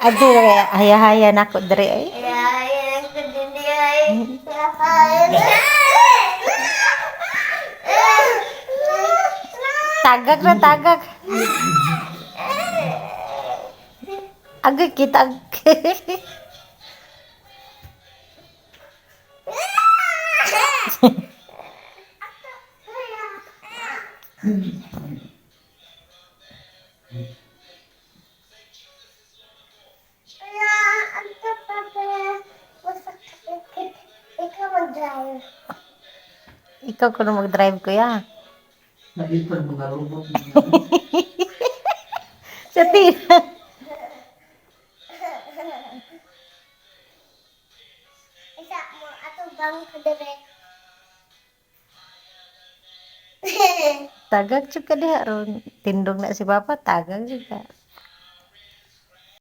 Adi, haya-haya na ko dre ay. Tagak na tagak. Agay kita. Ikaw mag-drive. Ikaw ko na mag-drive kuya. Nalipad mga robot. Sa tira. Isa mo, ato bang kadere. Tagak juga dia ron. Tindog na si Papa, tagak juga.